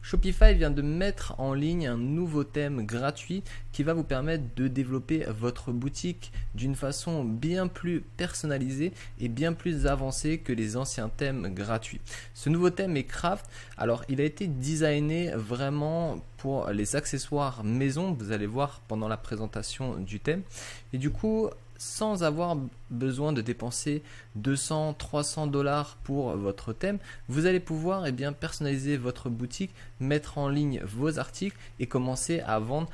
Shopify vient de mettre en ligne un nouveau thème gratuit qui va vous permettre de développer votre boutique d'une façon bien plus personnalisée et bien plus avancée que les anciens thèmes gratuits. Ce nouveau thème est Craft. Alors, il a été designé vraiment pour les accessoires maison. Vous allez voir pendant la présentation du thème. Et du coup, sans avoir besoin de dépenser 200-300 $ pour votre thème, vous allez pouvoir personnaliser votre boutique, mettre en ligne vos articles et commencer à vendre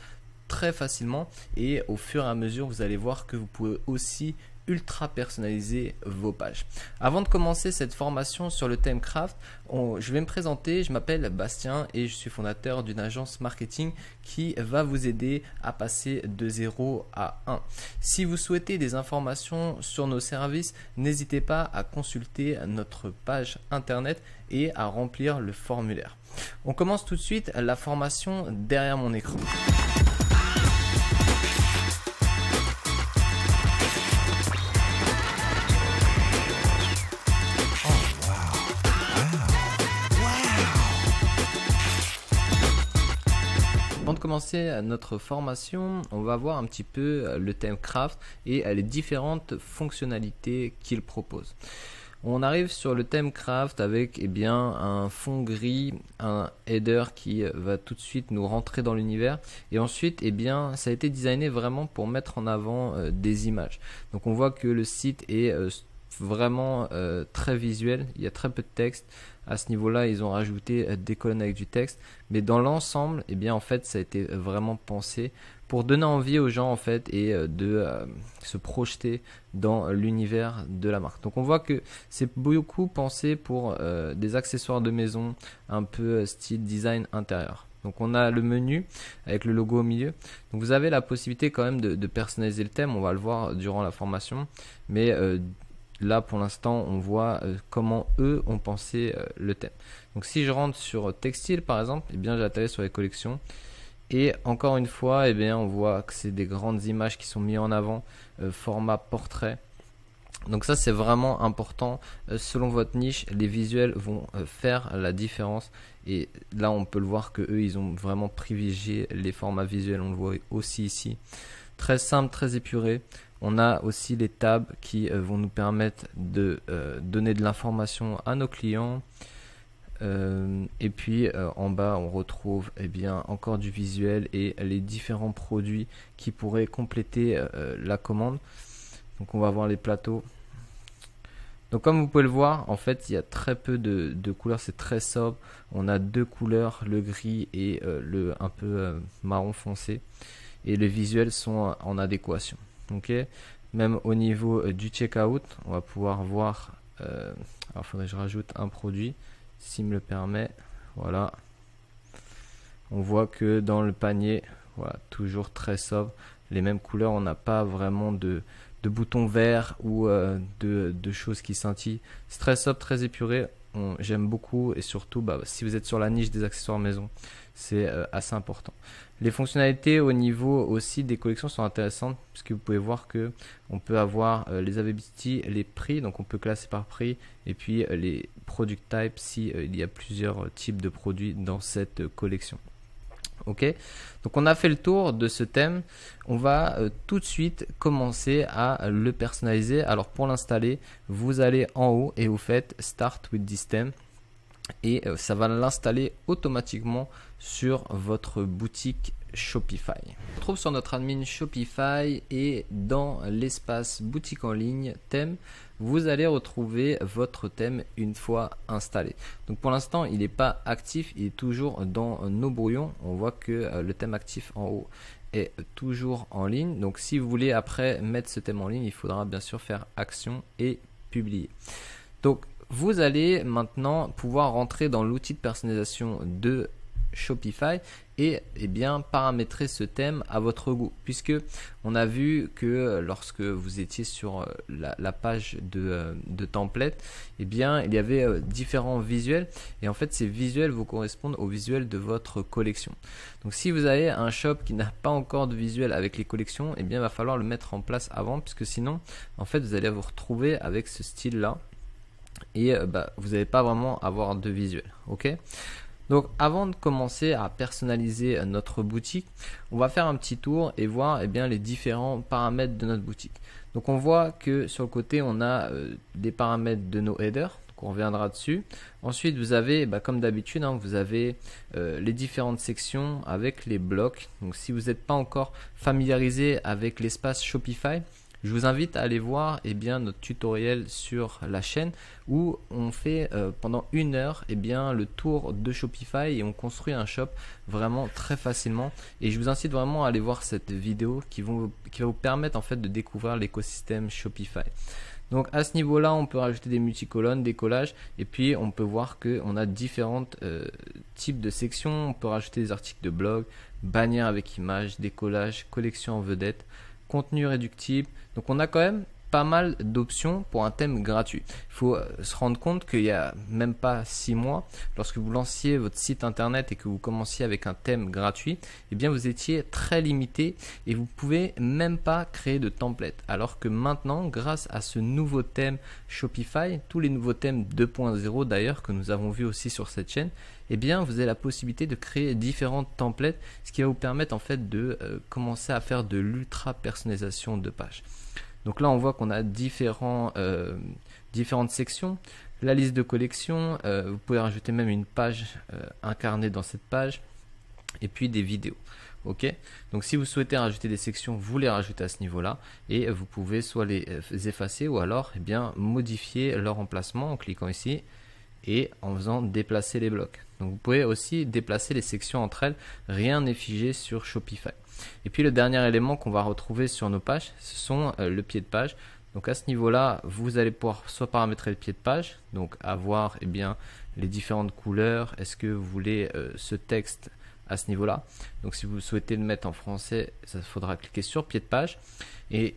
très facilement. Et au fur et à mesure, vous allez voir que vous pouvez aussi ultra personnaliser vos pages. Avant de commencer cette formation sur le thème Craft, je vais me présenter. Je m'appelle Bastien et je suis fondateur d'une agence marketing qui va vous aider à passer de 0 à 1. Si vous souhaitez des informations sur nos services, n'hésitez pas à consulter notre page internet et à remplir le formulaire. On commence tout de suite la formation derrière mon écran. Avant de commencer notre formation, on va voir un petit peu le thème Craft et les différentes fonctionnalités qu'il propose. On arrive sur le thème Craft avec un fond gris, un header qui va tout de suite nous rentrer dans l'univers, et ensuite ça a été designé vraiment pour mettre en avant des images. Donc on voit que le site est vraiment très visuel, il y a très peu de texte. À ce niveau-là, ils ont rajouté des colonnes avec du texte, mais dans l'ensemble, en fait, ça a été vraiment pensé pour donner envie aux gens et de se projeter dans l'univers de la marque. Donc on voit que c'est beaucoup pensé pour des accessoires de maison, un peu style design intérieur. Donc on a le menu avec le logo au milieu. Donc vous avez la possibilité quand même de personnaliser le thème. On va le voir durant la formation, mais là, pour l'instant, on voit comment eux ont pensé le thème. Donc, si je rentre sur textile, par exemple, j'atterris sur les collections. Et encore une fois, on voit que c'est des grandes images qui sont mises en avant, format portrait. Donc ça, c'est vraiment important. Selon votre niche, les visuels vont faire la différence. Et là, on peut le voir que eux, ils ont vraiment privilégié les formats visuels. On le voit aussi ici. Très simple, très épuré. On a aussi les tabs qui vont nous permettre de donner de l'information à nos clients. Et puis en bas, on retrouve encore du visuel et les différents produits qui pourraient compléter la commande. Donc on va voir les plateaux. Donc comme vous pouvez le voir, en fait, il y a très peu de couleurs, c'est très sobre. On a deux couleurs, le gris et le un peu marron foncé. Et les visuels sont en adéquation. Okay. Même au niveau du checkout, on va pouvoir voir. Alors, il faudrait que je rajoute un produit, s'il me le permet. Voilà. On voit que dans le panier, voilà, toujours très sobre, les mêmes couleurs. On n'a pas vraiment de boutons verts ou de choses qui scintillent. C'est très sobre, très épuré. J'aime beaucoup, et surtout, si vous êtes sur la niche des accessoires maison, c'est assez important. Les fonctionnalités au niveau aussi des collections sont intéressantes, puisque vous pouvez voir que on peut avoir les availability, les prix, donc on peut classer par prix, et puis les product types si il y a plusieurs types de produits dans cette collection. Ok, donc on a fait le tour de ce thème. On va tout de suite commencer à le personnaliser. Alors pour l'installer, vous allez en haut et vous faites Start with this theme. Et ça va l'installer automatiquement sur votre boutique Shopify. On se retrouve sur notre admin Shopify et dans l'espace boutique en ligne thème, vous allez retrouver votre thème une fois installé. Donc pour l'instant, il n'est pas actif, il est toujours dans nos brouillons. On voit que le thème actif en haut est toujours en ligne. Donc si vous voulez après mettre ce thème en ligne, il faudra bien sûr faire action et publier. Donc vous allez maintenant pouvoir rentrer dans l'outil de personnalisation de Shopify et paramétrer ce thème à votre goût, puisque on a vu que lorsque vous étiez sur la page de template, il y avait différents visuels, et en fait ces visuels vous correspondent aux visuels de votre collection. Donc si vous avez un shop qui n'a pas encore de visuel avec les collections, il va falloir le mettre en place avant, puisque sinon en fait vous allez vous retrouver avec ce style là et vous n'allez pas vraiment avoir de visuel. Ok, Donc avant de commencer à personnaliser notre boutique, on va faire un petit tour et voir les différents paramètres de notre boutique. Donc on voit que sur le côté on a des paramètres de nos headers. On reviendra dessus. Ensuite, vous avez, comme d'habitude, vous avez les différentes sections avec les blocs. Donc, si vous n'êtes pas encore familiarisé avec l'espace Shopify, je vous invite à aller voir notre tutoriel sur la chaîne où on fait pendant 1 heure le tour de Shopify et on construit un shop vraiment très facilement. Et je vous incite vraiment à aller voir cette vidéo qui va vous permettre en fait de découvrir l'écosystème Shopify. Donc à ce niveau-là, on peut rajouter des multicolonnes, des collages, et puis on peut voir qu'on a différents types de sections. On peut rajouter des articles de blog, bannières avec images, des collages, collections en vedette, contenu réductible. Donc on a quand même pas mal d'options pour un thème gratuit. Il faut se rendre compte qu'il n'y a même pas 6 mois, lorsque vous lanciez votre site internet et que vous commenciez avec un thème gratuit, vous étiez très limité et vous ne pouvez même pas créer de template. Alors que maintenant, grâce à ce nouveau thème Shopify, tous les nouveaux thèmes 2.0 d'ailleurs que nous avons vu aussi sur cette chaîne, vous avez la possibilité de créer différentes templates, ce qui va vous permettre en fait de commencer à faire de l'ultra personnalisation de pages. Donc là, on voit qu'on a différentes sections. La liste de collections, vous pouvez rajouter même une page incarnée dans cette page et puis des vidéos. Ok, donc si vous souhaitez rajouter des sections, vous les rajoutez à ce niveau-là et vous pouvez soit les effacer ou alors modifier leur emplacement en cliquant ici et en faisant déplacer les blocs. Donc vous pouvez aussi déplacer les sections entre elles, rien n'est figé sur Shopify. Et puis le dernier élément qu'on va retrouver sur nos pages, ce sont le pied de page. Donc à ce niveau-là, vous allez pouvoir soit paramétrer le pied de page, donc avoir les différentes couleurs. Est-ce que vous voulez ce texte à ce niveau-là? Donc si vous souhaitez le mettre en français, ça faudra cliquer sur pied de page et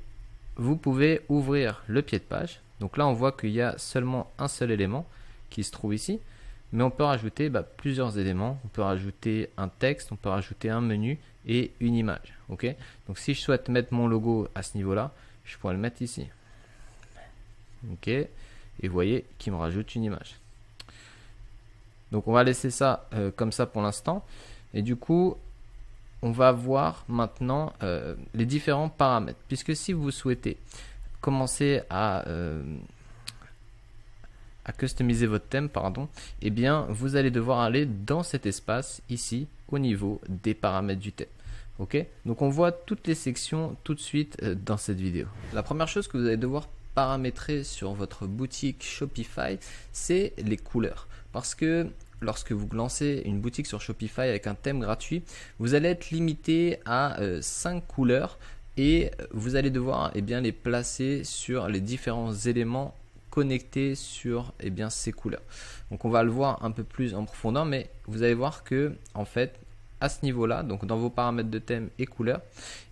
vous pouvez ouvrir le pied de page. Donc là, on voit qu'il y a seulement un seul élément qui se trouve ici, mais on peut rajouter plusieurs éléments. On peut rajouter un texte, on peut rajouter un menu et une image. Ok, donc si je souhaite mettre mon logo à ce niveau là, je pourrais le mettre ici. Ok, et vous voyez qu'il me rajoute une image. Donc on va laisser ça comme ça pour l'instant, et du coup on va voir maintenant les différents paramètres, puisque si vous souhaitez commencer à customiser votre thème, vous allez devoir aller dans cet espace ici au niveau des paramètres du thème. Ok, donc on voit toutes les sections tout de suite dans cette vidéo. La première chose que vous allez devoir paramétrer sur votre boutique Shopify, c'est les couleurs, parce que lorsque vous lancez une boutique sur Shopify avec un thème gratuit, vous allez être limité à 5 couleurs et vous allez devoir les placer sur les différents éléments connectés sur ces couleurs. Donc on va le voir un peu plus en profondeur, mais vous allez voir que en fait à ce niveau là, donc dans vos paramètres de thème et couleurs,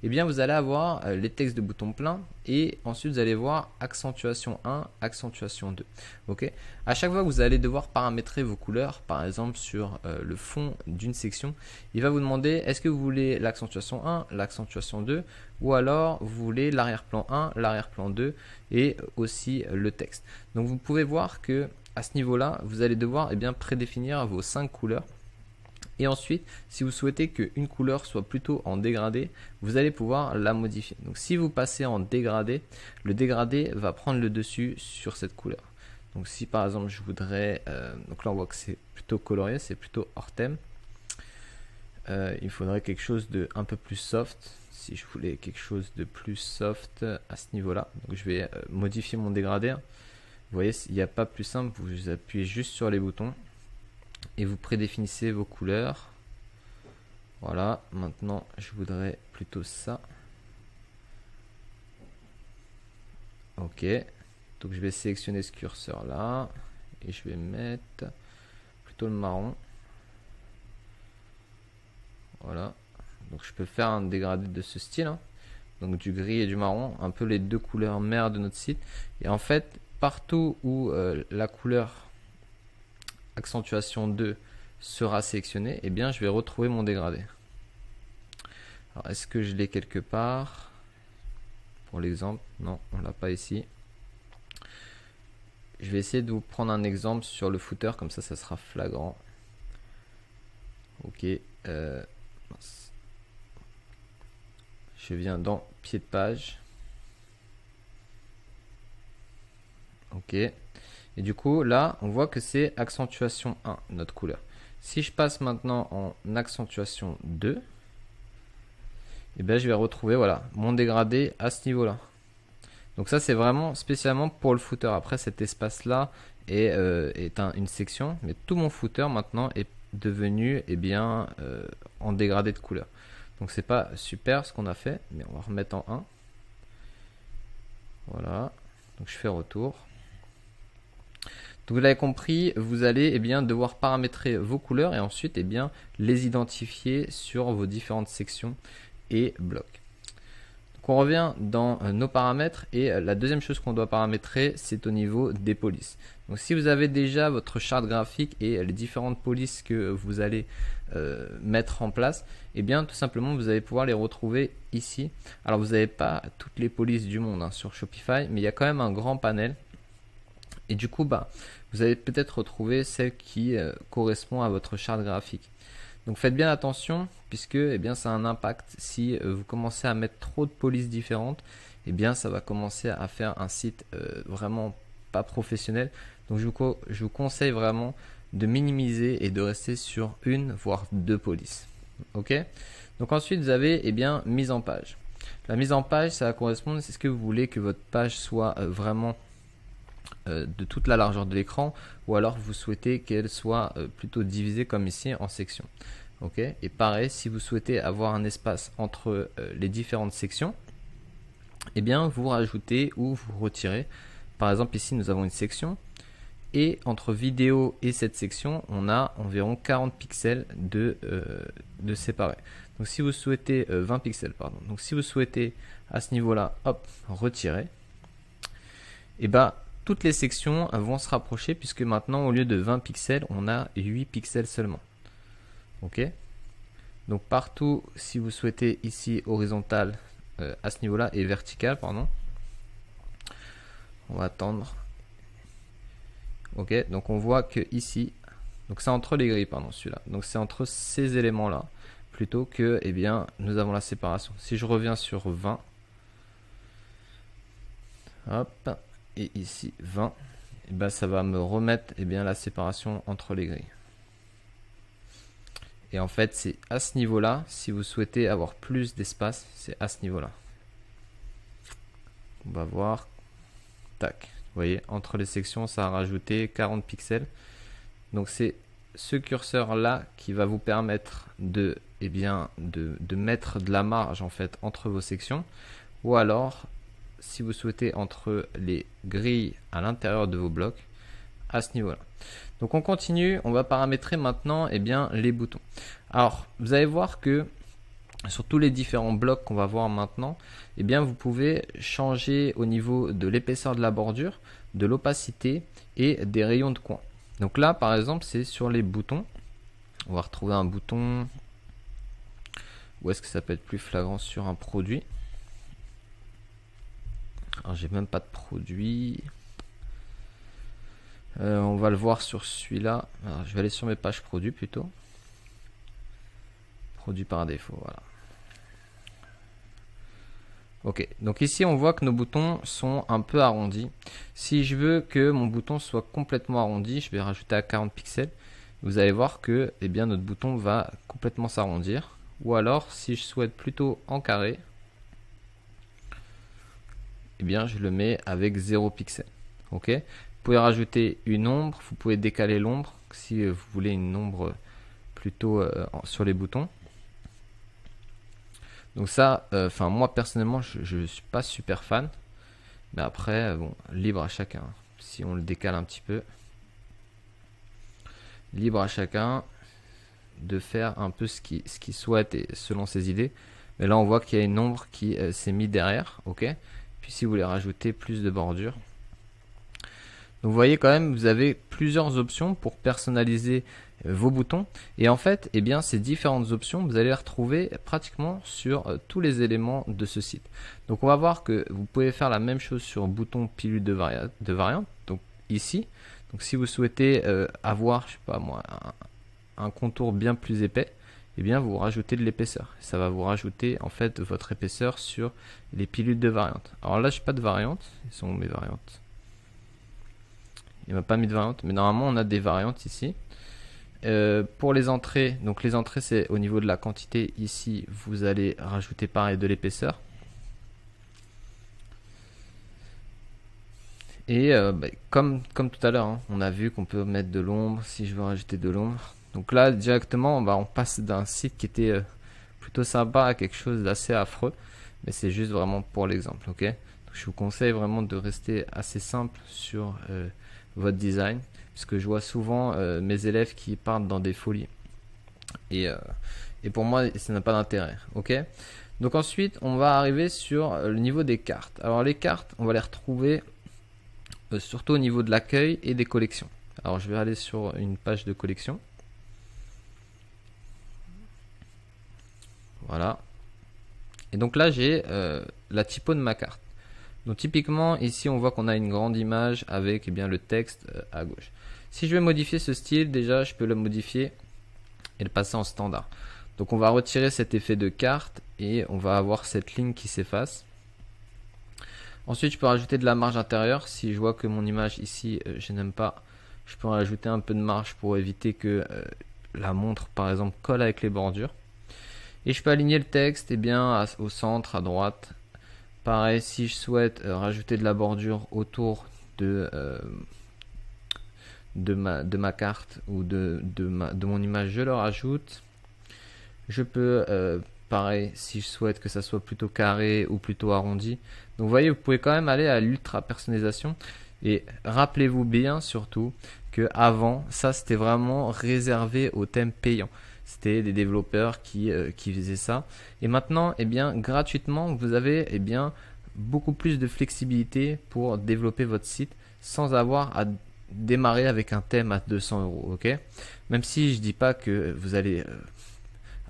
vous allez avoir les textes de bouton plein et ensuite vous allez voir accentuation 1, accentuation 2. Ok, à chaque fois que vous allez devoir paramétrer vos couleurs, par exemple sur le fond d'une section, il va vous demander est-ce que vous voulez l'accentuation 1, l'accentuation 2 ou alors vous voulez l'arrière-plan 1, l'arrière-plan 2 et aussi le texte. Donc vous pouvez voir que à ce niveau là, vous allez devoir prédéfinir vos 5 couleurs. Et ensuite, si vous souhaitez qu'une couleur soit plutôt en dégradé, vous allez pouvoir la modifier. Donc si vous passez en dégradé, le dégradé va prendre le dessus sur cette couleur. Donc si par exemple je voudrais, donc là on voit que c'est plutôt colorié, c'est plutôt hors thème. Il faudrait quelque chose de un peu plus soft. Si je voulais quelque chose de plus soft à ce niveau-là, donc je vais modifier mon dégradé. Vous voyez, il n'y a pas plus simple, vous appuyez juste sur les boutons et vous prédéfinissez vos couleurs. Voilà, maintenant je voudrais plutôt ça. Ok, donc je vais sélectionner ce curseur là et je vais mettre plutôt le marron. Voilà, donc je peux faire un dégradé de ce style, donc du gris et du marron, un peu les deux couleurs mères de notre site. Et en fait, partout où la couleur accentuation 2 sera sélectionnée, je vais retrouver mon dégradé. Alors est-ce que je l'ai quelque part pour l'exemple? Non, on l'a pas ici. Je vais essayer de vous prendre un exemple sur le footer, comme ça sera flagrant. Ok. Je viens dans pied de page. Ok. Et du coup, là, on voit que c'est accentuation 1, notre couleur. Si je passe maintenant en accentuation 2, et bien, je vais retrouver voilà, mon dégradé à ce niveau-là. Donc ça, c'est vraiment spécialement pour le footer. Après, cet espace-là est une section, mais tout mon footer maintenant est devenu en dégradé de couleur. Donc c'est pas super ce qu'on a fait, mais on va remettre en 1. Voilà. Donc je fais retour. Donc vous l'avez compris, vous allez devoir paramétrer vos couleurs et ensuite les identifier sur vos différentes sections et blocs. Donc on revient dans nos paramètres et la deuxième chose qu'on doit paramétrer, c'est au niveau des polices. Donc si vous avez déjà votre charte graphique et les différentes polices que vous allez mettre en place, tout simplement vous allez pouvoir les retrouver ici. Alors vous n'avez pas toutes les polices du monde sur Shopify, mais il y a quand même un grand panel. Et du coup, vous allez peut-être retrouver celle qui correspond à votre charte graphique. Donc faites bien attention puisque ça a un impact. Si vous commencez à mettre trop de polices différentes, ça va commencer à faire un site vraiment pas professionnel. Donc je vous conseille vraiment de minimiser et de rester sur une voire deux polices. Ok. Donc ensuite vous avez mise en page. La mise en page, ça va correspondre. C'est ce que vous voulez que votre page soit vraiment de toute la largeur de l'écran, ou alors vous souhaitez qu'elle soit plutôt divisée comme ici en sections. Ok. Et pareil, si vous souhaitez avoir un espace entre les différentes sections, vous rajoutez ou vous retirez. Par exemple ici nous avons une section et entre vidéo et cette section on a environ 40 pixels de séparés. Donc si vous souhaitez 20 pixels pardon. Donc si vous souhaitez à ce niveau là, hop, retirer, toutes les sections vont se rapprocher puisque maintenant au lieu de 20 pixels on a 8 pixels seulement. Ok. Donc partout, si vous souhaitez ici horizontal à ce niveau là et vertical pardon, on va attendre. Ok, donc on voit que ici, donc c'est entre les grilles pardon celui-là, donc c'est entre ces éléments là plutôt que nous avons la séparation. Si je reviens sur 20, hop, et ici 20, ça va me remettre la séparation entre les grilles. Et en fait c'est à ce niveau là, si vous souhaitez avoir plus d'espace, c'est à ce niveau là. On va voir, tac, vous voyez, entre les sections ça a rajouté 40 pixels. Donc c'est ce curseur là qui va vous permettre de mettre de la marge en fait entre vos sections, ou alors si vous souhaitez entre les grilles à l'intérieur de vos blocs à ce niveau là. Donc on continue, on va paramétrer maintenant les boutons. Alors vous allez voir que sur tous les différents blocs qu'on va voir maintenant, vous pouvez changer au niveau de l'épaisseur de la bordure, de l'opacité et des rayons de coin. Donc là par exemple c'est sur les boutons. On va retrouver un bouton, où est-ce que ça peut être plus flagrant sur un produit. Alors j'ai même pas de produit. On va le voir sur celui-là. Je vais aller sur mes pages produits plutôt. Produit par défaut, voilà. Ok, donc ici on voit que nos boutons sont un peu arrondis. Si je veux que mon bouton soit complètement arrondi, je vais rajouter à 40 pixels. Vous allez voir que notre bouton va complètement s'arrondir. Ou alors si je souhaite plutôt en carré, je le mets avec 0 pixels. Ok. Vous pouvez rajouter une ombre, vous pouvez décaler l'ombre si vous voulez une ombre plutôt sur les boutons. Donc ça, moi personnellement je suis pas super fan, mais après bon, libre à chacun. Si on le décale un petit peu, libre à chacun de faire un peu ce qu'il souhaite et selon ses idées. Mais là on voit qu'il y a une ombre qui s'est mise derrière. Ok. Puis si vous voulez rajouter plus de bordure, donc vous voyez quand même, vous avez plusieurs options pour personnaliser vos boutons. Et en fait, ces différentes options, vous allez les retrouver pratiquement sur tous les éléments de ce site. Donc on va voir que vous pouvez faire la même chose sur bouton pilule de variante. Donc ici, donc si vous souhaitez avoir, je sais pas moi, un contour bien plus épais, eh bien vous rajoutez de l'épaisseur. Ça va vous rajouter en fait votre épaisseur sur les pilules de variante. Alors là, j'ai pas de variante. Ils sont où mes variantes? Il m'a pas mis de variante, mais normalement on a des variantes ici. Pour les entrées, donc les entrées c'est au niveau de la quantité. Ici, vous allez rajouter pareil de l'épaisseur. Et comme tout à l'heure, hein, on a vu qu'on peut mettre de l'ombre si je veux rajouter de l'ombre. Donc là, directement, on passe d'un site qui était plutôt sympa à quelque chose d'assez affreux. Mais c'est juste vraiment pour l'exemple, ok? Donc, je vous conseille vraiment de rester assez simple sur votre design. Puisque je vois souvent mes élèves qui partent dans des folies. Et pour moi, ça n'a pas d'intérêt, ok? Donc ensuite, on va arriver sur le niveau des cartes. Alors les cartes, on va les retrouver surtout au niveau de l'accueil et des collections. Alors je vais aller sur une page de collection. Voilà. Et donc là j'ai la typo de ma carte. Donc typiquement ici on voit qu'on a une grande image avec bien le texte à gauche. Si je veux modifier ce style, déjà je peux le modifier et le passer en standard. Donc on va retirer cet effet de carte et on va avoir cette ligne qui s'efface. Ensuite, je peux rajouter de la marge intérieure. Si je vois que mon image ici, je n'aime pas, je peux rajouter un peu de marge pour éviter que la montre, par exemple, colle avec les bordures. Et je peux aligner le texte bien, au centre, à droite. Pareil, si je souhaite rajouter de la bordure autour de ma carte ou de mon image, je le rajoute. Je peux... pareil, si je souhaite que ça soit plutôt carré ou plutôt arrondi. Donc vous voyez, vous pouvez quand même aller à l'ultra personnalisation. Et rappelez-vous bien surtout que avant, ça c'était vraiment réservé aux thèmes payants. C'était des développeurs qui faisaient ça. Et maintenant, eh bien, gratuitement, vous avez beaucoup plus de flexibilité pour développer votre site sans avoir à démarrer avec un thème à 200 €. Ok? Même si je dis pas que vous allez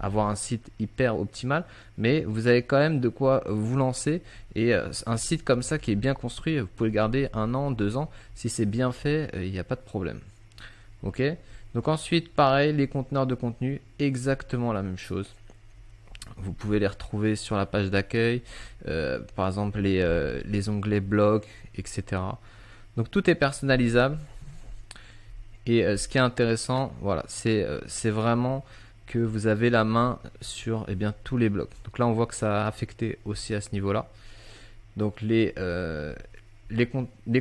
avoir un site hyper optimal, mais vous avez quand même de quoi vous lancer. Et un site comme ça qui est bien construit, vous pouvez le garder 1 an, 2 ans. Si c'est bien fait, il n'y a pas de problème. Ok? Donc ensuite, pareil, les conteneurs de contenu, exactement la même chose. Vous pouvez les retrouver sur la page d'accueil, par exemple les onglets blog, etc. Donc tout est personnalisable. Et ce qui est intéressant, voilà, c'est vraiment que vous avez la main sur tous les blocs. Donc là, on voit que ça a affecté aussi à ce niveau-là. Donc les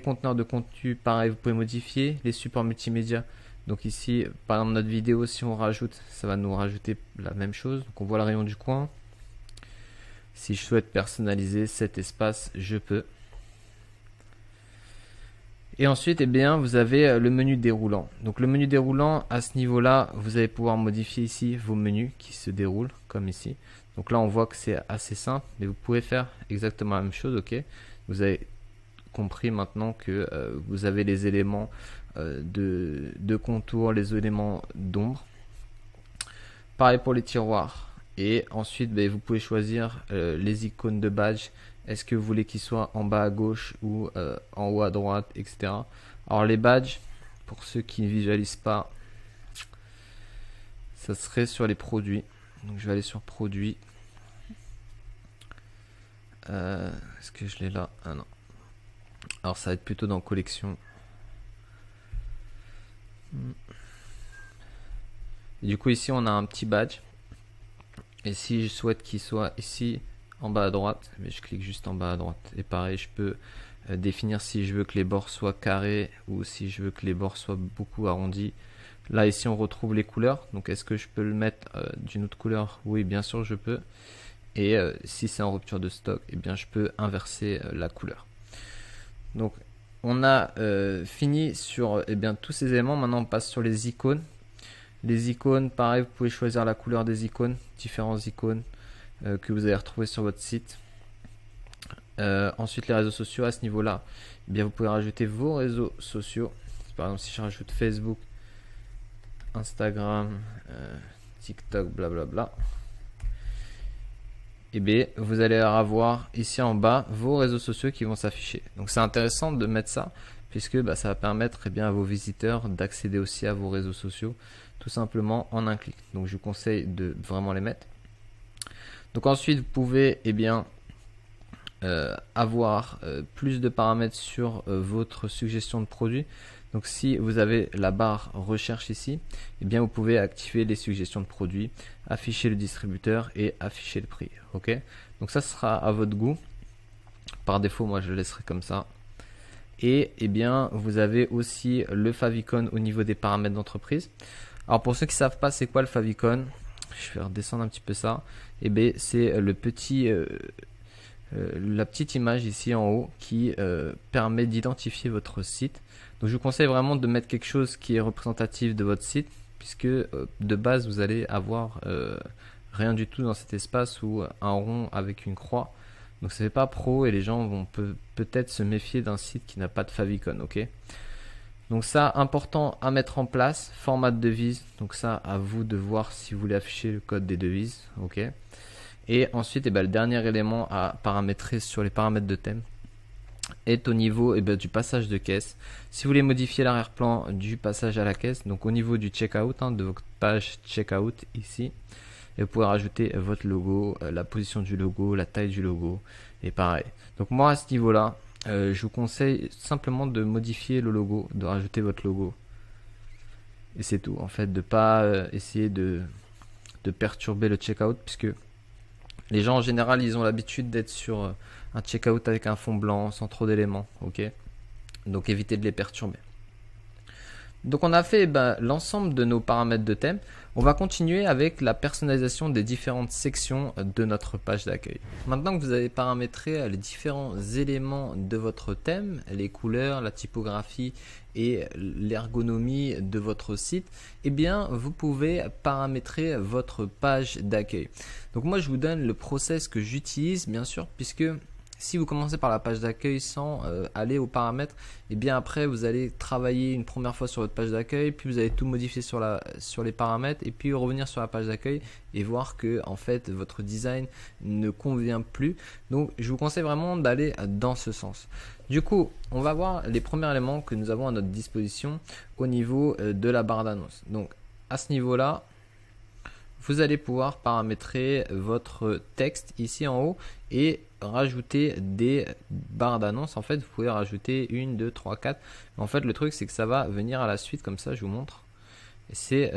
conteneurs de contenu, pareil, vous pouvez modifier. Les supports multimédia. Donc ici, par exemple, notre vidéo, si on rajoute, ça va nous rajouter la même chose. Donc on voit le rayon du coin. Si je souhaite personnaliser cet espace, je peux. Et ensuite, vous avez le menu déroulant. Donc le menu déroulant, à ce niveau-là, vous allez pouvoir modifier ici vos menus qui se déroulent, comme ici. Donc là, on voit que c'est assez simple, mais vous pouvez faire exactement la même chose, ok? Vous avez compris maintenant que vous avez les éléments de contour, les éléments d'ombre. Pareil pour les tiroirs. Et ensuite, vous pouvez choisir les icônes de badge. Est-ce que vous voulez qu'ils soient en bas à gauche ou en haut à droite, etc. Alors les badges, pour ceux qui ne visualisent pas, ça serait sur les produits. Donc je vais aller sur produits. Est-ce que je l'ai là? Ah non. Alors ça va être plutôt dans collection. Et du coup ici on a un petit badge. Et si je souhaite qu'il soit ici en bas à droite, mais je clique juste en bas à droite. Et pareil, je peux définir si je veux que les bords soient carrés ou si je veux que les bords soient beaucoup arrondis. Là, ici, on retrouve les couleurs. Donc, est-ce que je peux le mettre d'une autre couleur? Oui, bien sûr, je peux. Et si c'est en rupture de stock, je peux inverser la couleur. Donc, on a fini sur tous ces éléments. Maintenant, on passe sur les icônes. Les icônes, pareil, vous pouvez choisir la couleur des icônes, différentes icônes que vous allez retrouver sur votre site. Ensuite, les réseaux sociaux, à ce niveau-là, vous pouvez rajouter vos réseaux sociaux. Par exemple, si je rajoute Facebook, Instagram, TikTok, blablabla, vous allez avoir ici en bas vos réseaux sociaux qui vont s'afficher. Donc c'est intéressant de mettre ça puisque bah, ça va permettre à vos visiteurs d'accéder aussi à vos réseaux sociaux tout simplement en un clic. Donc je vous conseille de vraiment les mettre. Donc ensuite vous pouvez avoir plus de paramètres sur votre suggestion de produit. Donc si vous avez la barre recherche ici, vous pouvez activer les suggestions de produits, afficher le distributeur et afficher le prix. Ok, donc ça sera à votre goût. Par défaut, moi je le laisserai comme ça. Et vous avez aussi le favicon au niveau des paramètres d'entreprise. Alors pour ceux qui ne savent pas c'est quoi le favicon, je vais redescendre un petit peu ça. C'est le petit la petite image ici en haut qui permet d'identifier votre site. Donc je vous conseille vraiment de mettre quelque chose qui est représentatif de votre site, puisque de base vous allez avoir rien du tout dans cet espace ou un rond avec une croix. Donc ça fait pas pro et les gens vont peut-être se méfier d'un site qui n'a pas de favicon. Ok, donc ça, important à mettre en place. Format de devise, donc ça à vous de voir si vous voulez afficher le code des devises. Ok, et ensuite le dernier élément à paramétrer sur les paramètres de thème est au niveau du passage de caisse. Si vous voulez modifier l'arrière-plan du passage à la caisse, donc au niveau du checkout, de votre page checkout ici, et vous pouvez rajouter votre logo, la position du logo, la taille du logo, et pareil. Donc moi à ce niveau là, je vous conseille simplement de modifier le logo, de rajouter votre logo, et c'est tout en fait, de pas essayer de perturber le checkout, puisque les gens en général ils ont l'habitude d'être sur un checkout avec un fond blanc sans trop d'éléments. Ok, donc évitez de les perturber. Donc on a fait l'ensemble de nos paramètres de thème. On va continuer avec la personnalisation des différentes sections de notre page d'accueil. Maintenant que vous avez paramétré les différents éléments de votre thème, les couleurs, la typographie et l'ergonomie de votre site, vous pouvez paramétrer votre page d'accueil. Donc moi je vous donne le process que j'utilise bien sûr, puisque si vous commencez par la page d'accueil sans aller aux paramètres, après vous allez travailler une première fois sur votre page d'accueil, puis vous allez tout modifier sur les paramètres, et puis revenir sur la page d'accueil et voir que en fait votre design ne convient plus. Donc je vous conseille vraiment d'aller dans ce sens. Du coup, on va voir les premiers éléments que nous avons à notre disposition au niveau de la barre d'annonce. Donc à ce niveau-là, vous allez pouvoir paramétrer votre texte ici en haut et rajouter des barres d'annonce. En fait, vous pouvez rajouter 1, 2, 3, 4. En fait, le truc, c'est que ça va venir à la suite, comme ça, je vous montre. Et c'est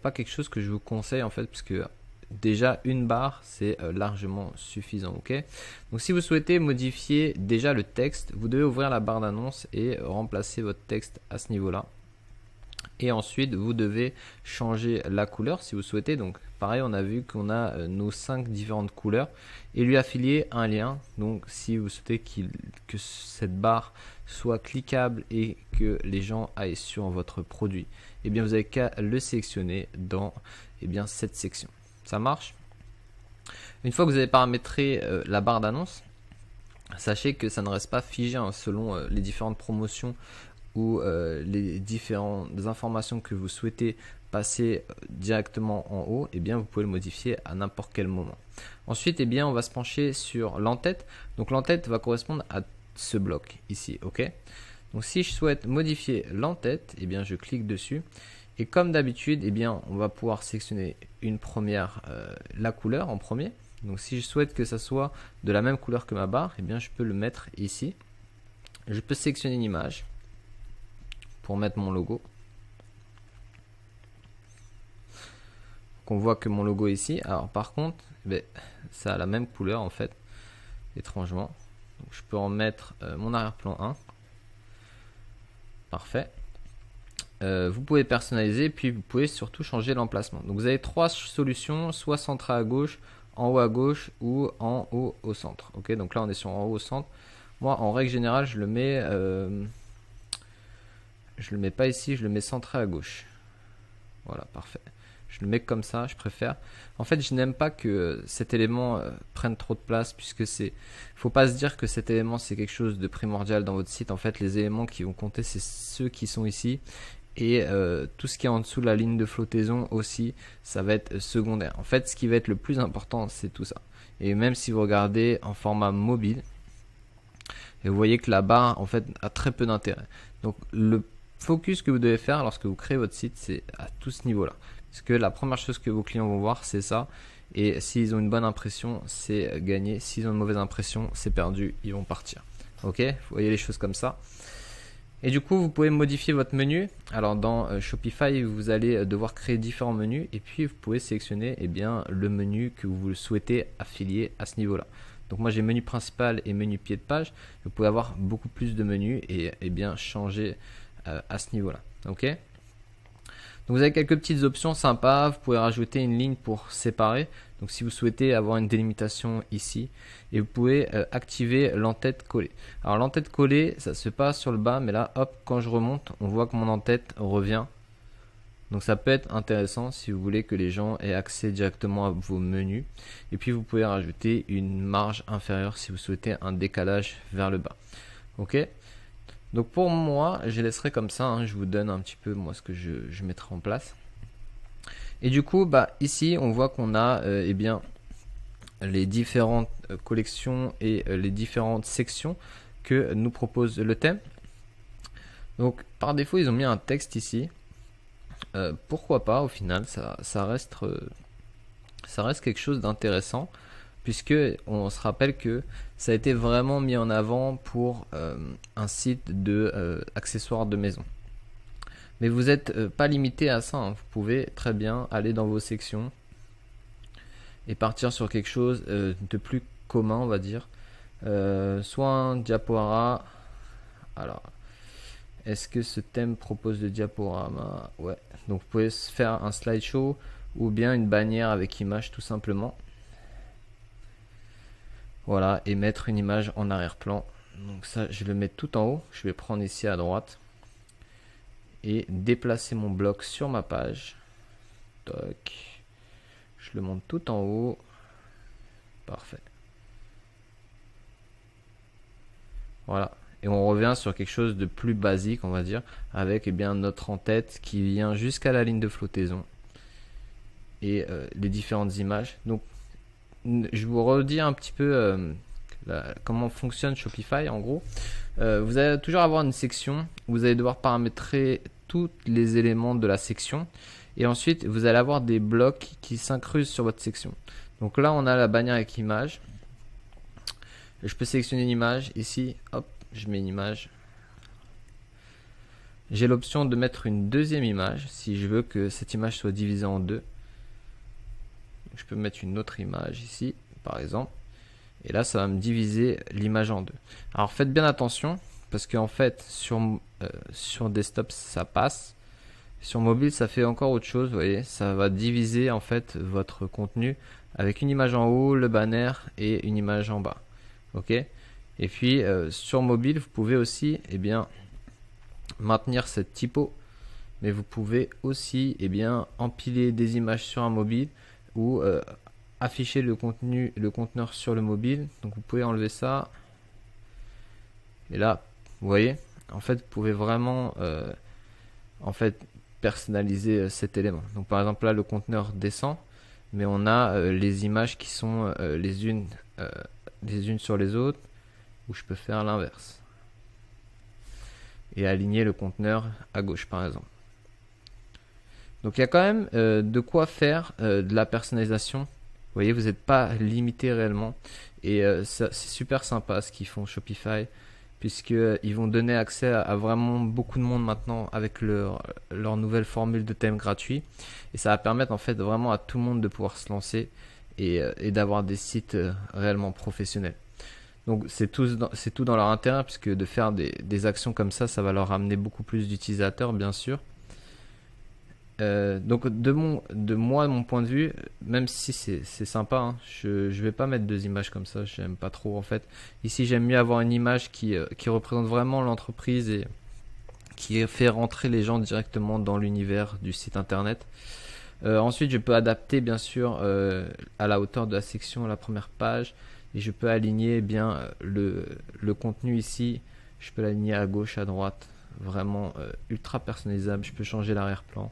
pas quelque chose que je vous conseille, en fait, parce que déjà, une barre, c'est largement suffisant. Ok. Donc, si vous souhaitez modifier déjà le texte, vous devez ouvrir la barre d'annonce et remplacer votre texte à ce niveau-là. Et ensuite, vous devez changer la couleur si vous souhaitez. Donc, pareil, on a vu qu'on a nos 5 différentes couleurs et lui affilier un lien. Donc, si vous souhaitez que cette barre soit cliquable et que les gens aillent sur votre produit, vous n'avez qu'à le sélectionner dans cette section. Ça marche. Une fois que vous avez paramétré la barre d'annonce, sachez que ça ne reste pas figé selon les différentes promotions ou les différentes informations que vous souhaitez passer directement en haut, vous pouvez le modifier à n'importe quel moment. Ensuite, on va se pencher sur l'entête. Donc l'entête va correspondre à ce bloc ici. Ok. Donc si je souhaite modifier l'entête, je clique dessus. Et comme d'habitude, on va pouvoir sélectionner une première, la couleur en premier. Donc si je souhaite que ça soit de la même couleur que ma barre, je peux le mettre ici. Je peux sélectionner une image pour mettre mon logo. Donc on voit que mon logo est ici. Alors par contre, ça a la même couleur en fait, étrangement. Donc, je peux en mettre mon arrière-plan 1. Parfait. Vous pouvez personnaliser, puis vous pouvez surtout changer l'emplacement. Donc vous avez 3 solutions, soit centré à gauche, en haut à gauche ou en haut au centre. Ok, donc là on est sur en haut au centre. Moi en règle générale je le mets pas ici, je le mets centré à gauche. Voilà, parfait. Je le mets comme ça, je préfère. En fait, je n'aime pas que cet élément prenne trop de place, puisque faut pas se dire que cet élément c'est quelque chose de primordial dans votre site. En fait, les éléments qui vont compter, c'est ceux qui sont ici. Et tout ce qui est en dessous de la ligne de flottaison aussi, ça va être secondaire. En fait, ce qui va être le plus important, c'est tout ça. Et même si vous regardez en format mobile, et vous voyez que la barre en fait a très peu d'intérêt. Donc le focus que vous devez faire lorsque vous créez votre site, c'est à tout ce niveau-là. Parce que la première chose que vos clients vont voir, c'est ça. Et s'ils ont une bonne impression, c'est gagné. S'ils ont une mauvaise impression, c'est perdu. Ils vont partir. Ok, vous voyez les choses comme ça. Et du coup, vous pouvez modifier votre menu. Alors dans Shopify, vous allez devoir créer différents menus. Et puis, vous pouvez sélectionner le menu que vous souhaitez affilier à ce niveau-là. Donc moi, j'ai menu principal et menu pied de page. Vous pouvez avoir beaucoup plus de menus et changer à ce niveau-là. Ok. Donc vous avez quelques petites options sympas. Vous pouvez rajouter une ligne pour séparer. Donc si vous souhaitez avoir une délimitation ici, et vous pouvez activer l'entête collée. Alors l'entête collée, ça se passe sur le bas, mais là, hop, quand je remonte, on voit que mon entête revient. Donc ça peut être intéressant si vous voulez que les gens aient accès directement à vos menus. Et puis vous pouvez rajouter une marge inférieure si vous souhaitez un décalage vers le bas. Ok. Donc pour moi, je laisserai comme ça, hein. Je vous donne un petit peu moi ce que je mettrai en place. Et du coup, ici, on voit qu'on a les différentes collections et les différentes sections que nous propose le thème. Donc par défaut, ils ont mis un texte ici. Pourquoi pas, au final, ça reste quelque chose d'intéressant, puisque on se rappelle que ça a été vraiment mis en avant pour un site de accessoires de maison. Mais vous n'êtes pas limité à ça, hein. Vous pouvez très bien aller dans vos sections et partir sur quelque chose de plus commun, on va dire. Soit un diaporama. Alors, est-ce que ce thème propose le diaporama? Ouais. Donc vous pouvez faire un slideshow ou bien une bannière avec image tout simplement. Voilà, et mettre une image en arrière-plan. Donc ça, je le mets tout en haut. Je vais prendre ici à droite et déplacer mon bloc sur ma page. Toc. Je le monte tout en haut. Parfait. Voilà. Et on revient sur quelque chose de plus basique, on va dire, avec notre en-tête qui vient jusqu'à la ligne de flottaison et les différentes images. Donc, je vous redis un petit peu comment fonctionne Shopify. En gros, vous allez toujours avoir une section. Vous allez devoir paramétrer tous les éléments de la section. Et ensuite, vous allez avoir des blocs qui s'incrustent sur votre section. Donc là, on a la bannière avec image. Je peux sélectionner une image. Ici, hop, je mets une image. J'ai l'option de mettre une deuxième image si je veux que cette image soit divisée en deux. Je peux mettre une autre image ici, par exemple. Et là, ça va me diviser l'image en deux. Alors, faites bien attention parce qu'en fait, sur desktop, ça passe. Sur mobile, ça fait encore autre chose. Vous voyez, ça va diviser en fait votre contenu avec une image en haut, le banner et une image en bas. Ok. Et puis sur mobile, vous pouvez aussi maintenir cette typo, mais vous pouvez aussi empiler des images sur un mobile ou afficher le conteneur sur le mobile. Donc vous pouvez enlever ça. Et là, vous voyez, en fait, vous pouvez vraiment personnaliser cet élément. Donc par exemple là, le conteneur descend, mais on a les images qui sont les unes sur les autres, ou je peux faire l'inverse et aligner le conteneur à gauche par exemple. Donc il y a quand même de quoi faire de la personnalisation. Vous voyez, vous n'êtes pas limité réellement, et c'est super sympa ce qu'ils font Shopify, puisqu'ils vont donner accès à vraiment beaucoup de monde maintenant avec leur nouvelle formule de thème gratuit, et ça va permettre en fait vraiment à tout le monde de pouvoir se lancer et d'avoir des sites réellement professionnels. Donc c'est tout dans leur intérêt, puisque de faire des actions comme ça va leur amener beaucoup plus d'utilisateurs, bien sûr. Donc de mon point de vue, même si c'est sympa, hein, je vais pas mettre deux images comme ça, j'aime pas trop en fait. Ici j'aime mieux avoir une image qui représente vraiment l'entreprise et qui fait rentrer les gens directement dans l'univers du site internet. Ensuite je peux adapter bien sûr à la hauteur de la section la première page, et je peux aligner le contenu ici. Je peux l'aligner à gauche, à droite, vraiment ultra personnalisable. Je peux changer l'arrière-plan.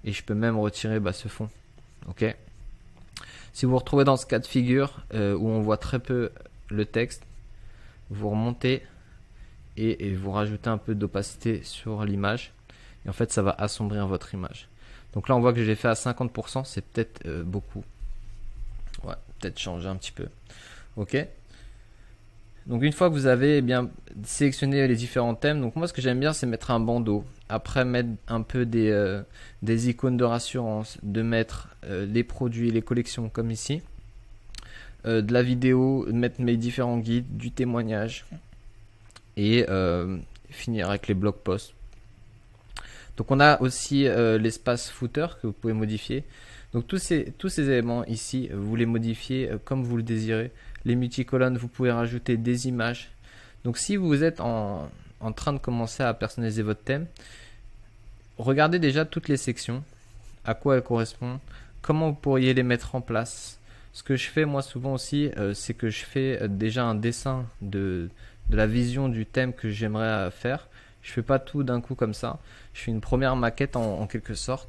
Et je peux même retirer ce fond. Ok. Si vous vous retrouvez dans ce cas de figure où on voit très peu le texte, vous remontez et vous rajoutez un peu d'opacité sur l'image. Et en fait, ça va assombrir votre image. Donc là, on voit que j'ai fait à 50%, c'est peut-être beaucoup. Ouais, peut-être changer un petit peu. Ok. Donc une fois que vous avez bien sélectionné les différents thèmes, donc moi ce que j'aime bien c'est mettre un bandeau. Après mettre un peu des icônes de rassurance, de mettre les produits, les collections comme ici. De la vidéo, de mettre mes différents guides, du témoignage. Et finir avec les blog posts. Donc on a aussi l'espace footer que vous pouvez modifier. Donc tous ces éléments ici, vous les modifiez comme vous le désirez. Les multicolonnes, vous pouvez rajouter des images. Donc si vous êtes en train de commencer à personnaliser votre thème, regardez déjà toutes les sections, à quoi elles correspondent, comment vous pourriez les mettre en place. Ce que je fais moi souvent aussi, c'est que je fais déjà un dessin de la vision du thème que j'aimerais faire. Je fais pas tout d'un coup comme ça. Je fais une première maquette en quelque sorte.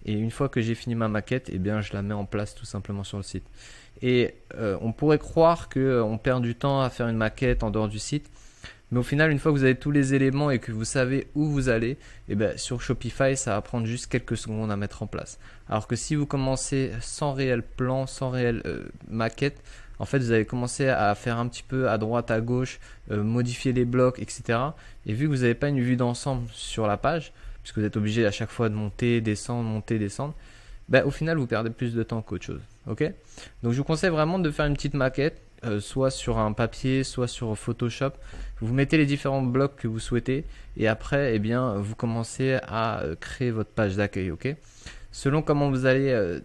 Et une fois que j'ai fini ma maquette, eh bien, je la mets en place tout simplement sur le site. Et on pourrait croire qu'on perd du temps à faire une maquette en dehors du site. Mais au final, une fois que vous avez tous les éléments et que vous savez où vous allez, eh bien, sur Shopify, ça va prendre juste quelques secondes à mettre en place. Alors que si vous commencez sans réel plan, sans réelle maquette, en fait, vous allez commencer à faire un petit peu à droite, à gauche, modifier les blocs, etc. Et vu que vous n'avez pas une vue d'ensemble sur la page, puisque vous êtes obligé à chaque fois de monter, descendre, ben, au final, vous perdez plus de temps qu'autre chose. Ok. Donc, je vous conseille vraiment de faire une petite maquette, soit sur un papier, soit sur Photoshop. Vous mettez les différents blocs que vous souhaitez et après, eh bien, vous commencez à créer votre page d'accueil. Ok. Selon comment vous allez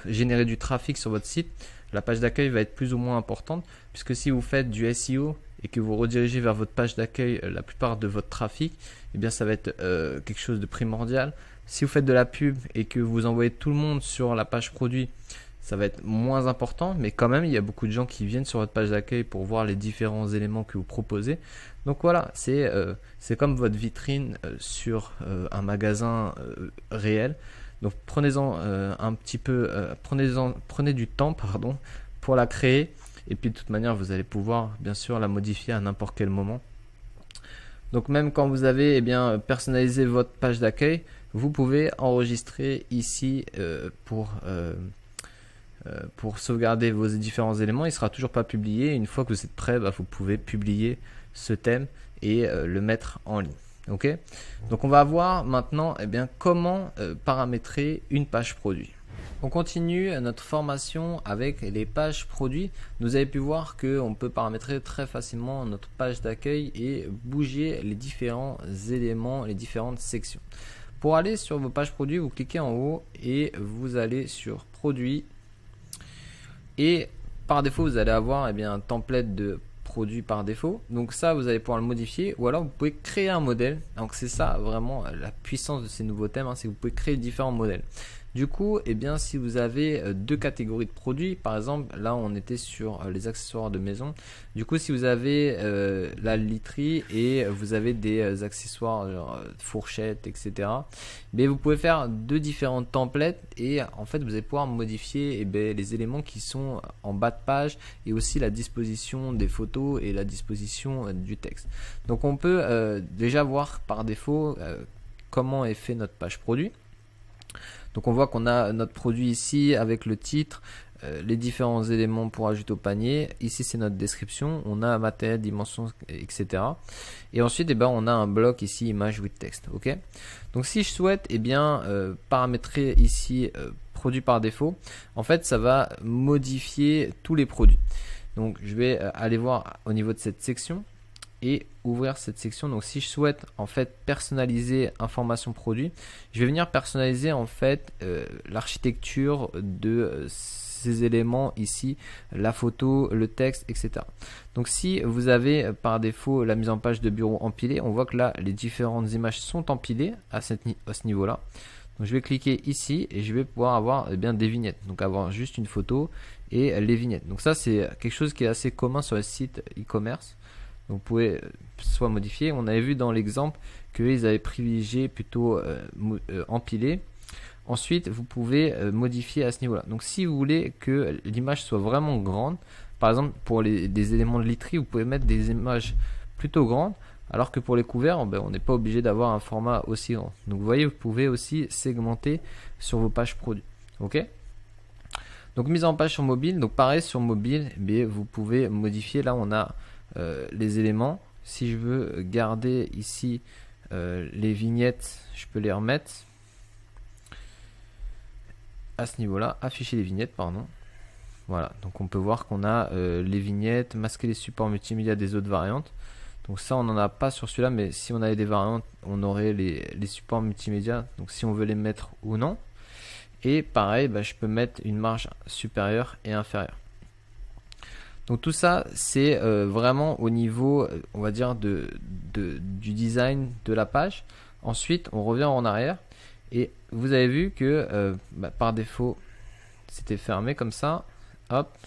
générer du trafic sur votre site, la page d'accueil va être plus ou moins importante, puisque si vous faites du SEO et que vous redirigez vers votre page d'accueil la plupart de votre trafic, eh bien ça va être quelque chose de primordial. Si vous faites de la pub et que vous envoyez tout le monde sur la page produit, ça va être moins important, mais quand même il y a beaucoup de gens qui viennent sur votre page d'accueil pour voir les différents éléments que vous proposez. Donc voilà, c'est comme votre vitrine sur un magasin réel. Donc prenez-en un petit peu, prenez du temps pour la créer. Et puis de toute manière, vous allez pouvoir bien sûr la modifier à n'importe quel moment. Donc même quand vous avez personnalisé votre page d'accueil, vous pouvez enregistrer ici pour sauvegarder vos différents éléments. Il ne sera toujours pas publié. Une fois que vous êtes prêt, vous pouvez publier ce thème et le mettre en ligne. Ok. Donc on va voir maintenant comment paramétrer une page produit. On continue notre formation avec les pages produits. Vous avez pu voir qu'on peut paramétrer très facilement notre page d'accueil et bouger les différents éléments, les différentes sections. Pour aller sur vos pages produits, vous cliquez en haut et vous allez sur produits. Et par défaut, vous allez avoir un template de produit par défaut. Donc ça, vous allez pouvoir le modifier ou alors vous pouvez créer un modèle. Donc c'est ça vraiment la puissance de ces nouveaux thèmes, c'est que vous pouvez créer différents modèles. Du coup, si vous avez deux catégories de produits, par exemple, là on était sur les accessoires de maison. Du coup, si vous avez la literie et vous avez des accessoires genre fourchettes, etc. Vous pouvez faire deux différents templates et en fait vous allez pouvoir modifier les éléments qui sont en bas de page et aussi la disposition des photos et la disposition du texte. Donc on peut déjà voir par défaut comment est fait notre page produit. Donc on voit qu'on a notre produit ici avec le titre, les différents éléments pour ajouter au panier. Ici c'est notre description, on a matériel, dimension, etc. Et ensuite on a un bloc ici image with text. Ok. Donc si je souhaite paramétrer ici produit par défaut, en fait ça va modifier tous les produits. Donc je vais aller voir au niveau de cette section et ouvrir cette section. Donc si je souhaite en fait personnaliser information produit, je vais venir personnaliser en fait l'architecture de ces éléments ici, la photo, le texte, etc. Donc si vous avez par défaut la mise en page de bureau empilée, on voit que là les différentes images sont empilées à ce niveau là. Donc je vais cliquer ici et je vais pouvoir avoir des vignettes, donc avoir juste une photo et les vignettes. Donc ça c'est quelque chose qui est assez commun sur les sites e-commerce. Donc vous pouvez soit modifier. On avait vu dans l'exemple qu'ils avaient privilégié plutôt empilé. Ensuite, vous pouvez modifier à ce niveau-là. Donc si vous voulez que l'image soit vraiment grande, par exemple pour des éléments de literie, vous pouvez mettre des images plutôt grandes. Alors que pour les couverts, on n'est pas obligé d'avoir un format aussi grand. Donc vous voyez, vous pouvez aussi segmenter sur vos pages produits. Ok. Donc mise en page sur mobile. Donc pareil sur mobile, vous pouvez modifier. Là on a les éléments. Si je veux garder ici les vignettes, je peux les remettre à ce niveau-là. Afficher les vignettes, pardon. Voilà. Donc on peut voir qu'on a les vignettes, masquer les supports multimédia des autres variantes. Donc ça on n'en a pas sur celui-là, mais si on avait des variantes, on aurait les supports multimédia. Donc si on veut les mettre ou non. Et pareil, je peux mettre une marge supérieure et inférieure. Donc tout ça, c'est vraiment au niveau, on va dire, du design de la page. Ensuite, on revient en arrière. Et vous avez vu que par défaut, c'était fermé comme ça. Hop.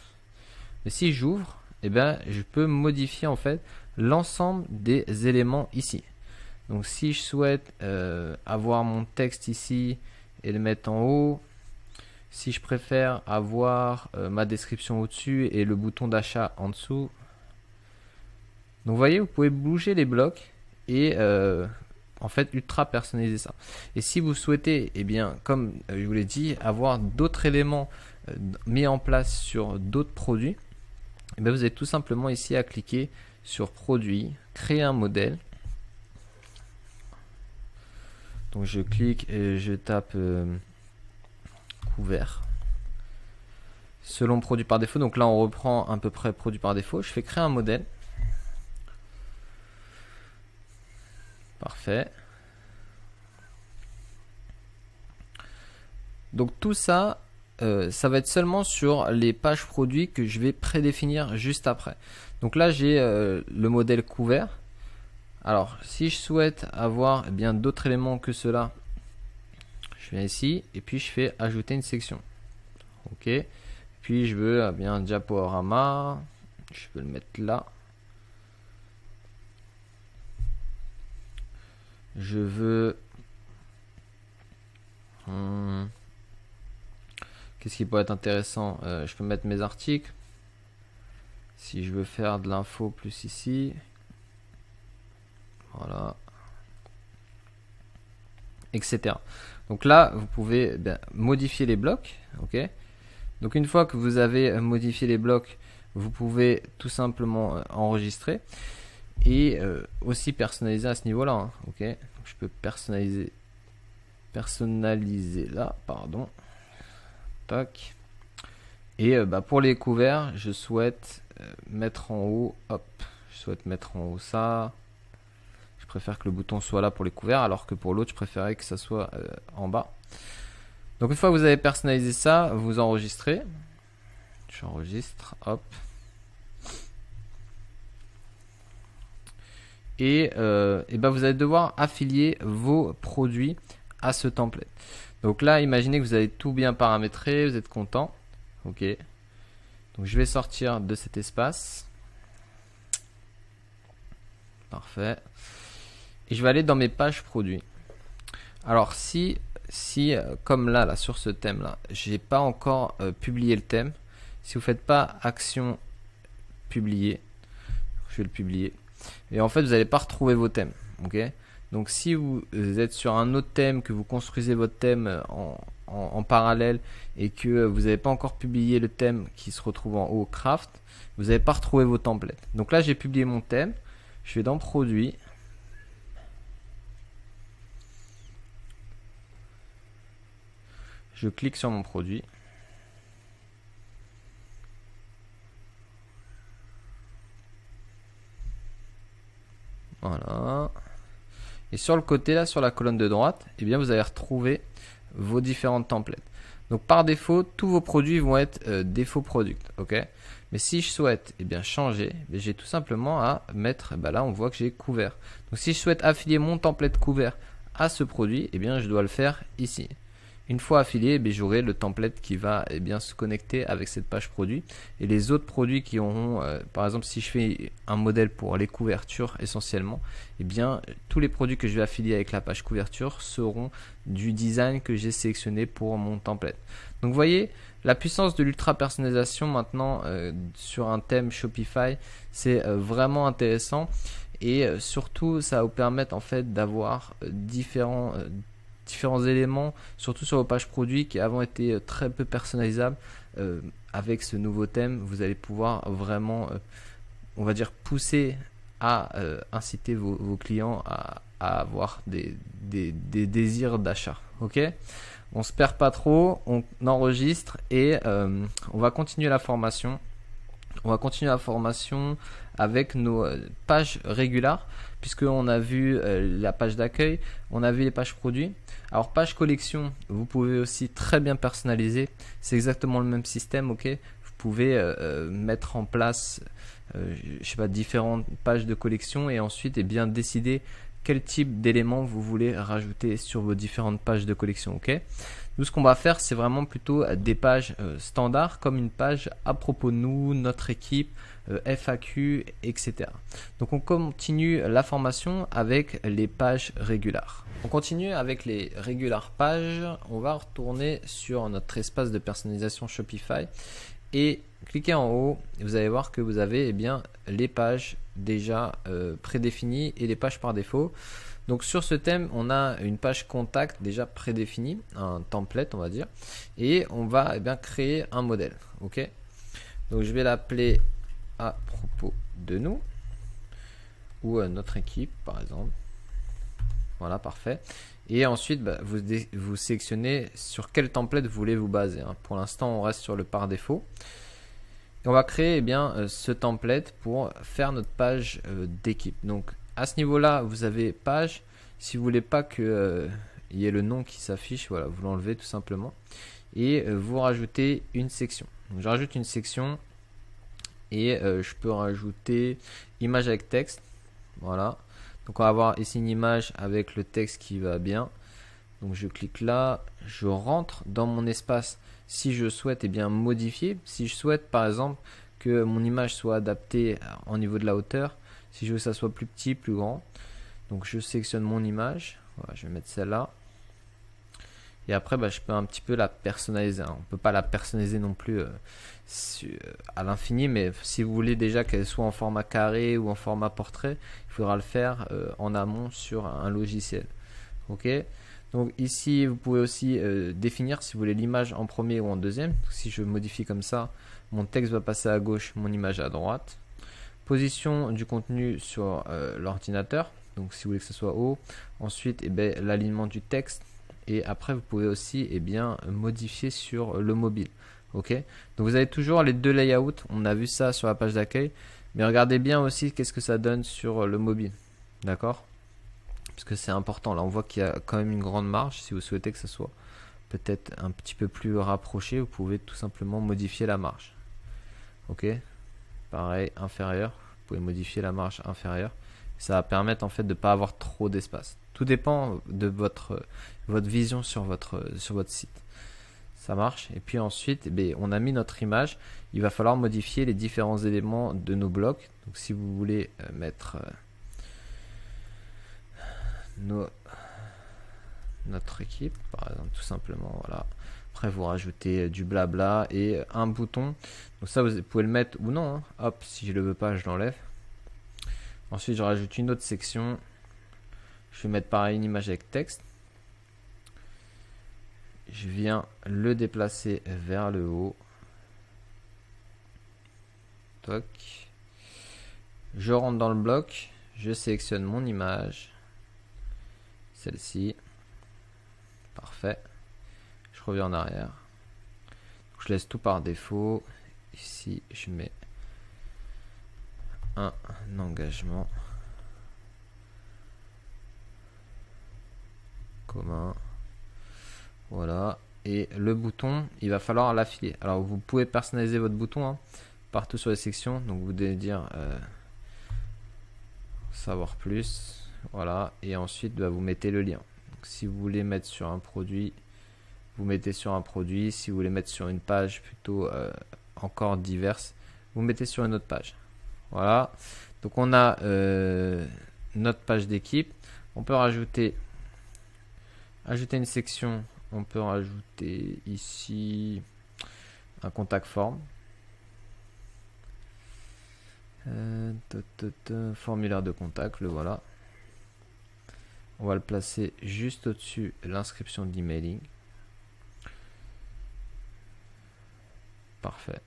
Mais si j'ouvre, je peux modifier en fait l'ensemble des éléments ici. Donc si je souhaite avoir mon texte ici et le mettre en haut, si je préfère avoir ma description au-dessus et le bouton d'achat en dessous. Donc vous voyez, vous pouvez bouger les blocs et en fait ultra personnaliser ça. Et si vous souhaitez, comme je vous l'ai dit, avoir d'autres éléments mis en place sur d'autres produits, vous avez tout simplement ici à cliquer sur produit, créer un modèle. Donc je clique et je tape couvert. Selon produit par défaut, donc là on reprend à peu près produit par défaut. Je fais créer un modèle. Parfait. Donc tout ça, ça va être seulement sur les pages produits que je vais prédéfinir juste après. Donc là j'ai le modèle couvert. Alors si je souhaite avoir d'autres éléments que cela, je viens ici et puis je fais ajouter une section. Ok. Puis je veux un diaporama. Je peux le mettre là. Je veux qu'est-ce qui pourrait être intéressant? Je peux mettre mes articles. Si je veux faire de l'info plus ici. Voilà. Etc. Donc là, vous pouvez modifier les blocs. Ok. Donc une fois que vous avez modifié les blocs, vous pouvez tout simplement enregistrer et aussi personnaliser à ce niveau-là. Hein. Ok. Donc je peux personnaliser là, pardon. Tac. Et pour les couverts, je souhaite mettre en haut, hop, je souhaite mettre en haut ça. Je préfère que le bouton soit là pour les couverts, alors que pour l'autre, je préférais que ça soit en bas. Donc une fois que vous avez personnalisé ça, vous enregistrez. J'enregistre, hop. Et vous allez devoir affilier vos produits à ce template. Donc là, imaginez que vous avez tout bien paramétré, vous êtes content. Ok. Donc je vais sortir de cet espace. Parfait. Et je vais aller dans mes pages produits. Alors si comme là sur ce thème là, j'ai pas encore publié le thème. Si vous faites pas action publier, je vais le publier. Et en fait, vous n'allez pas retrouver vos thèmes. Ok. Donc si vous êtes sur un autre thème, que vous construisez votre thème en parallèle et que vous n'avez pas encore publié le thème qui se retrouve en haut craft, vous n'allez pas retrouver vos templates. Donc là j'ai publié mon thème, je vais dans produit, je clique sur mon produit, voilà. Et sur le côté là, sur la colonne de droite, vous allez retrouver vos différentes templates. Donc par défaut, tous vos produits vont être défaut product, ok. Mais si je souhaite changer, j'ai tout simplement à mettre, là on voit que j'ai couvert. Donc si je souhaite affilier mon template couvert à ce produit, je dois le faire ici. Une fois affilié, j'aurai le template qui va se connecter avec cette page produit. Et les autres produits qui auront, par exemple si je fais un modèle pour les couvertures essentiellement, tous les produits que je vais affilier avec la page couverture seront du design que j'ai sélectionné pour mon template. Donc vous voyez, la puissance de l'ultra personnalisation maintenant sur un thème Shopify, c'est vraiment intéressant. et surtout ça va vous permettre en fait d'avoir différents éléments, surtout sur vos pages produits qui avant étaient très peu personnalisables. Avec ce nouveau thème, vous allez pouvoir vraiment, on va dire, pousser à inciter vos clients à avoir des désirs d'achat. Ok, on se perd pas trop, on enregistre et on va continuer la formation. On va continuer la formation avec nos pages régulières, puisqu'on a vu la page d'accueil, on a vu les pages produits. Alors page collection, vous pouvez aussi très bien personnaliser, c'est exactement le même système, ok. Vous pouvez mettre en place je sais pas, différentes pages de collection et ensuite bien décider quel type d'éléments vous voulez rajouter sur vos différentes pages de collection, ok. Nous, ce qu'on va faire, c'est vraiment plutôt des pages standards, comme une page à propos de nous, notre équipe, FAQ, etc. Donc, on continue la formation avec les pages régulières. On continue avec les régulières pages. On va retourner sur notre espace de personnalisation Shopify et cliquez en haut. Et vous allez voir que vous avez les pages déjà prédéfinies et les pages par défaut. Donc sur ce thème, on a une page contact déjà prédéfinie, un template on va dire, et on va créer un modèle. Ok. Donc je vais l'appeler à propos de nous ou notre équipe par exemple. Voilà, parfait. Et ensuite, vous sélectionnez sur quel template vous voulez vous baser. Pour l'instant, on reste sur le par défaut. Et on va créer ce template pour faire notre page d'équipe. Donc à ce niveau-là, vous avez page. Si vous voulez pas que il y ait le nom qui s'affiche, voilà, vous l'enlevez tout simplement. Et vous rajoutez une section. Donc, je rajoute une section et je peux rajouter image avec texte. Voilà. Donc on va avoir ici une image avec le texte qui va bien. Donc je clique là, je rentre dans mon espace si je souhaite modifier. Si je souhaite par exemple que mon image soit adaptée au niveau de la hauteur, si je veux que ça soit plus petit, plus grand. Donc je sélectionne mon image, voilà, je vais mettre celle-là. Et après je peux un petit peu la personnaliser. On ne peut pas la personnaliser non plus à l'infini, mais si vous voulez déjà qu'elle soit en format carré ou en format portrait, il faudra le faire en amont sur un logiciel. Ok. Donc ici vous pouvez aussi définir si vous voulez l'image en premier ou en deuxième. Si je modifie comme ça, mon texte va passer à gauche, mon image à droite. Position du contenu sur l'ordinateur. Donc si vous voulez que ce soit haut. Ensuite l'alignement du texte. Et après vous pouvez aussi modifier sur le mobile. Ok. Donc vous avez toujours les deux layouts. On a vu ça sur la page d'accueil. Mais regardez bien aussi qu'est-ce que ça donne sur le mobile. D'accord? Parce que c'est important. Là on voit qu'il y a quand même une grande marge. Si vous souhaitez que ce soit peut-être un petit peu plus rapproché, vous pouvez tout simplement modifier la marge. Ok. Pareil, inférieur. Vous pouvez modifier la marge inférieure. Ça va permettre en fait de ne pas avoir trop d'espace. Tout dépend de votre vision sur votre site. Ça marche. Et puis ensuite, on a mis notre image. Il va falloir modifier les différents éléments de nos blocs. Donc si vous voulez mettre notre équipe, par exemple, tout simplement, voilà. Après, vous rajoutez du blabla et un bouton. Donc ça, vous pouvez le mettre ou non. Hop, si je le veux pas, je l'enlève. Ensuite, je rajoute une autre section. Je vais mettre pareil une image avec texte. Je viens le déplacer vers le haut. Toc. Je rentre dans le bloc. Je sélectionne mon image. Celle-ci. Parfait. Je reviens en arrière. Je laisse tout par défaut. Ici, je mets un engagement commun. Voilà. Et le bouton, il va falloir l'affiler. Alors, vous pouvez personnaliser votre bouton partout sur les sections. Donc, vous devez dire savoir plus. Voilà. Et ensuite, vous mettez le lien. Donc, si vous voulez mettre sur un produit, vous mettez sur un produit. Si vous voulez mettre sur une page plutôt encore diverse, vous mettez sur une autre page. Voilà. Donc, on a notre page d'équipe. On peut ajouter une section. On peut rajouter ici un contact form. Formulaire de contact, le voilà. On va le placer juste au-dessus de l'inscription d'emailing. Parfait.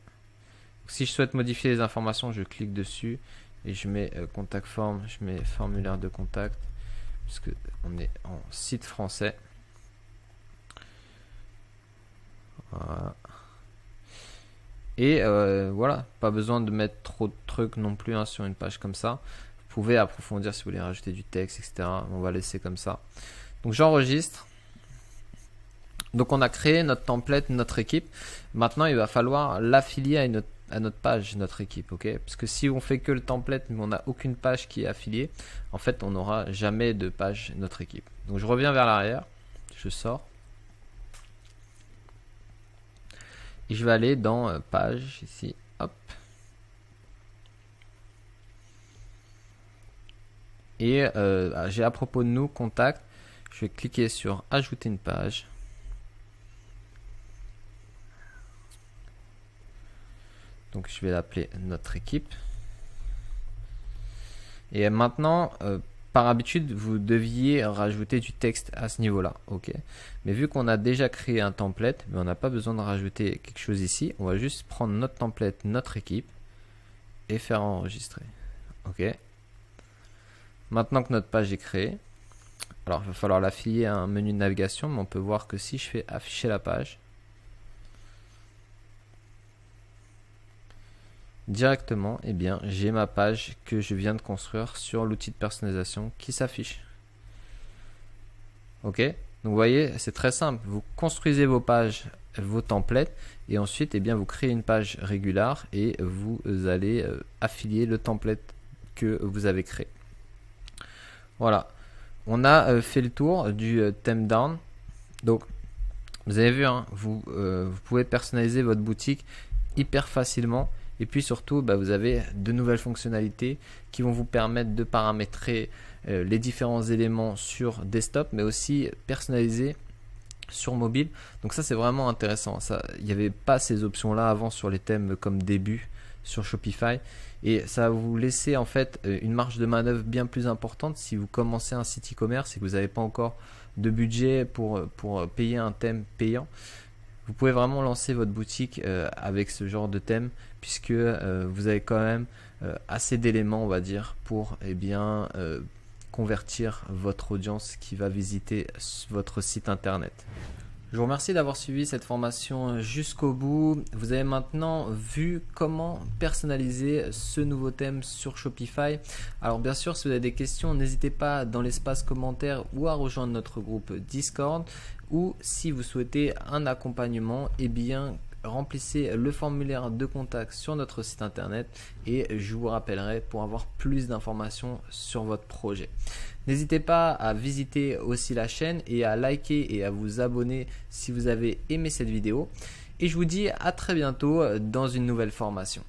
Si je souhaite modifier les informations, je clique dessus et je mets contact form, je mets formulaire de contact, puisque on est en site français. Voilà. Et voilà, pas besoin de mettre trop de trucs non plus hein, sur une page comme ça. Vous pouvez approfondir si vous voulez rajouter du texte, etc. On va laisser comme ça. Donc j'enregistre. Donc on a créé notre template, notre équipe. Maintenant il va falloir l'affilier à notre page, notre équipe, ok? Parce que si on fait que le template mais on n'a aucune page qui est affiliée, en fait on n'aura jamais de page notre équipe. Donc je reviens vers l'arrière, je sors. Et je vais aller dans page ici, hop. Et j'ai à propos de nous, contact, je vais cliquer sur ajouter une page. Donc je vais l'appeler notre équipe. Et maintenant, par habitude, vous deviez rajouter du texte à ce niveau-là, ok. Mais vu qu'on a déjà créé un template, mais on n'a pas besoin de rajouter quelque chose ici. On va juste prendre notre template, notre équipe, et faire enregistrer, ok. Maintenant que notre page est créée, alors il va falloir l'affilier à un menu de navigation, mais on peut voir que si je fais afficher la page, directement, eh bien, j'ai ma page que je viens de construire sur l'outil de personnalisation qui s'affiche. Ok, donc vous voyez, c'est très simple. Vous construisez vos pages, vos templates, et ensuite, eh bien, vous créez une page régulière et vous allez affilier le template que vous avez créé. Voilà, on a fait le tour du theme down. Donc, vous avez vu, hein, vous pouvez personnaliser votre boutique hyper facilement. Et puis surtout, vous avez de nouvelles fonctionnalités qui vont vous permettre de paramétrer les différents éléments sur desktop, mais aussi personnaliser sur mobile. Donc ça, c'est vraiment intéressant. Il n'y avait pas ces options-là avant sur les thèmes comme début sur Shopify. Et ça va vous laisser en fait une marge de manœuvre bien plus importante si vous commencez un site e-commerce et que vous n'avez pas encore de budget pour payer un thème payant. Vous pouvez vraiment lancer votre boutique avec ce genre de thème puisque vous avez quand même assez d'éléments, on va dire, pour convertir votre audience qui va visiter votre site internet. Je vous remercie d'avoir suivi cette formation jusqu'au bout. Vous avez maintenant vu comment personnaliser ce nouveau thème sur Shopify. Alors bien sûr, si vous avez des questions, n'hésitez pas dans l'espace commentaire ou à rejoindre notre groupe Discord. Ou si vous souhaitez un accompagnement, eh bien remplissez le formulaire de contact sur notre site internet et je vous rappellerai pour avoir plus d'informations sur votre projet. N'hésitez pas à visiter aussi la chaîne et à liker et à vous abonner si vous avez aimé cette vidéo. Et je vous dis à très bientôt dans une nouvelle formation.